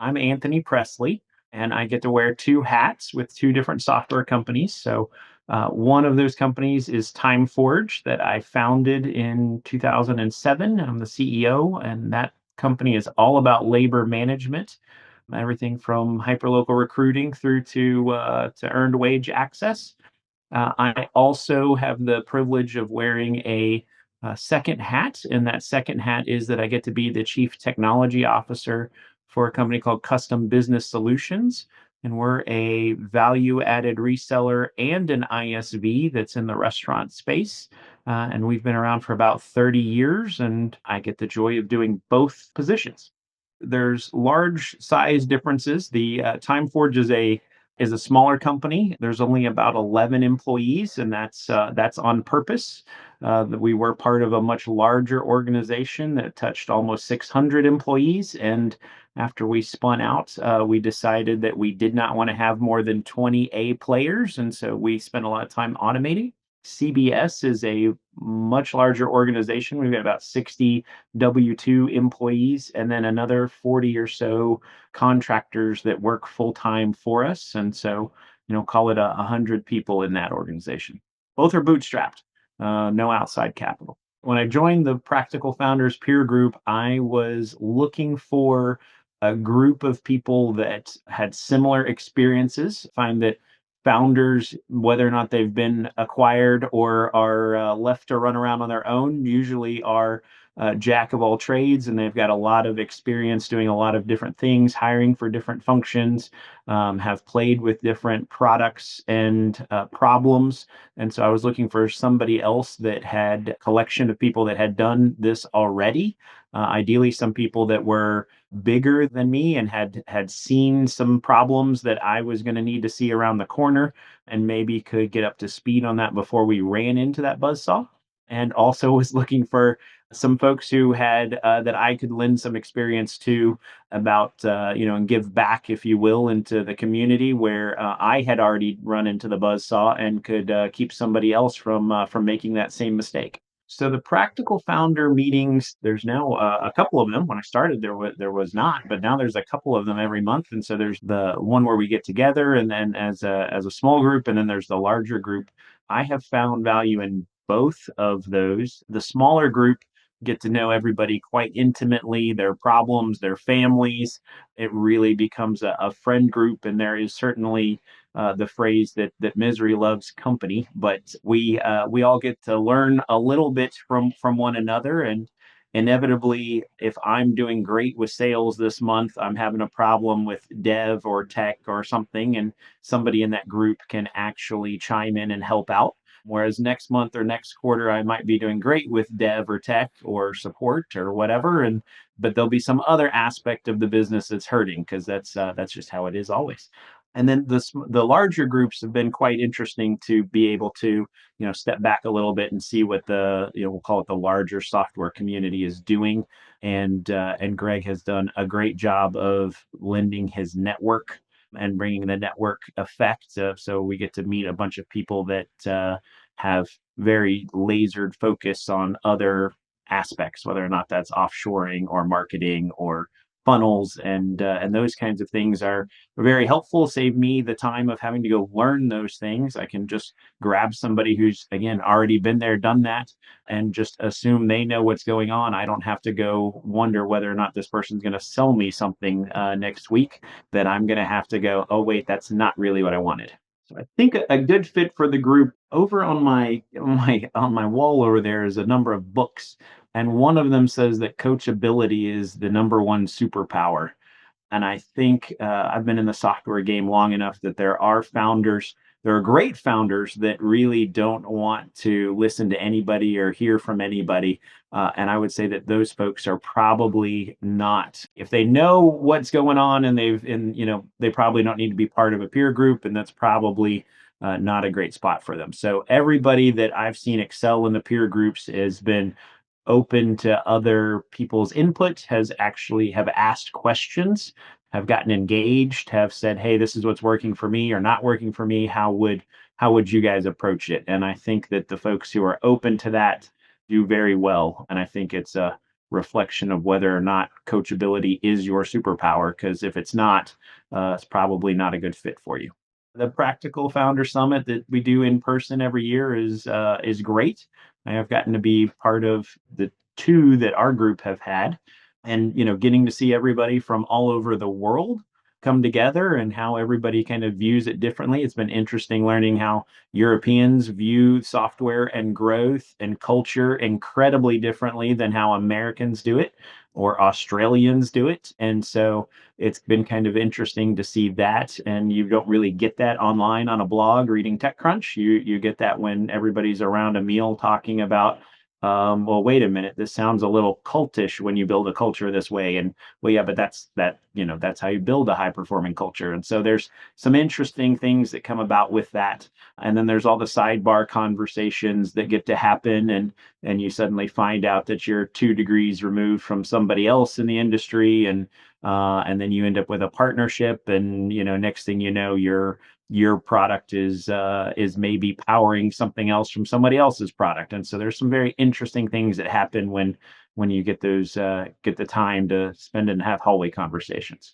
I'm Anthony Presley, and I get to wear two hats with two different software companies. One of those companies is TimeForge that I founded in 2007. I'm the CEO, and that company is all about labor management, everything from hyperlocal recruiting through to earned wage access. I also have the privilege of wearing a second hat, and that second hat is that I get to be the chief technology officer for a company called Custom Business Solutions. And we're a value added reseller and an ISV that's in the restaurant space. And we've been around for about 30 years, and I get the joy of doing both positions. There's large size differences. The TimeForge is a smaller company. There's only about 11 employees, and that's on purpose. That we were part of a much larger organization that touched almost 600 employees, and after we spun out, we decided that we did not want to have more than 20 A players, and so we spent a lot of time automating. CBS is a much larger organization. We've got about 60 W-2 employees and then another 40 or so contractors that work full time for us. And so, call it 100 people in that organization. Both are bootstrapped, no outside capital. When I joined the Practical Founders peer group, I was looking for a group of people that had similar experiences. Find that founders, whether or not they've been acquired or are left to run around on their own, usually are jack of all trades, and they've got a lot of experience doing a lot of different things, hiring for different functions, have played with different products and problems. And so I was looking for somebody else that had a collection of people that had done this already. Ideally, some people that were bigger than me and had seen some problems that I was going to need to see around the corner, and maybe could get up to speed on that before we ran into that buzzsaw. And also was looking for some folks who had that I could lend some experience to about and give back, if you will, into the community where I had already run into the buzzsaw and could keep somebody else from making that same mistake. So the practical founder meetings, there's now a couple of them. When I started, there was not, but now there's a couple of them every month. And so there's the one where we get together, and then as a small group, and then there's the larger group. I have found value in both of those. The smaller group get to know everybody quite intimately, their problems, their families. It really becomes a friend group, and there is certainly the phrase that misery loves company. But we all get to learn a little bit from one another, and inevitably, if I'm doing great with sales this month, I'm having a problem with dev or tech or something, and somebody in that group can actually chime in and help out. Whereas next month or next quarter, I might be doing great with dev or tech or support or whatever, and but there'll be some other aspect of the business that's hurting, because that's just how it is always. And then the larger groups have been quite interesting to be able to step back a little bit and see what the we'll call it the larger software community is doing. And Greg has done a great job of lending his network and bringing the network effect. So we get to meet a bunch of people that have very lasered focus on other aspects, whether or not that's offshoring or marketing or funnels, and those kinds of things are very helpful. Save me the time of having to go learn those things. I can just grab somebody who's again already been there, done that, and just assume they know what's going on. I don't have to go wonder whether or not this person's going to sell me something next week that I'm going to have to go, oh wait, that's not really what I wanted. So I think a good fit for the group. Over on my wall over there is a number of books, and one of them says that coachability is the number one superpower. And I think I've been in the software game long enough that there are great founders that really don't want to listen to anybody or hear from anybody. And I would say that those folks are probably not, if they know what's going on, they probably don't need to be part of a peer group, and that's probably not a great spot for them. So everybody that I've seen excel in the peer groups has been open to other people's input, have asked questions, have gotten engaged, have said, "Hey, this is what's working for me or not working for me. How would you guys approach it?" And I think that the folks who are open to that do very well. And I think it's a reflection of whether or not coachability is your superpower. Because if it's not, it's probably not a good fit for you. The Practical Founder Summit that we do in person every year is great. I have gotten to be part of the two that our group have had, and getting to see everybody from all over the world come together and how everybody kind of views it differently. It's been interesting learning how Europeans view software and growth and culture incredibly differently than how Americans do it or Australians do it. And so it's been kind of interesting to see that. And you don't really get that online on a blog reading TechCrunch. You get that when everybody's around a meal talking about, well, wait a minute, this sounds a little cultish when you build a culture this way. And well, yeah, but that's how you build a high performing culture. And so there's some interesting things that come about with that. And then there's all the sidebar conversations that get to happen, and you suddenly find out that you're 2 degrees removed from somebody else in the industry, and then you end up with a partnership, and next thing you know, your product is maybe powering something else from somebody else's product. And so there's some very interesting things that happen when you get the time to spend and have hallway conversations.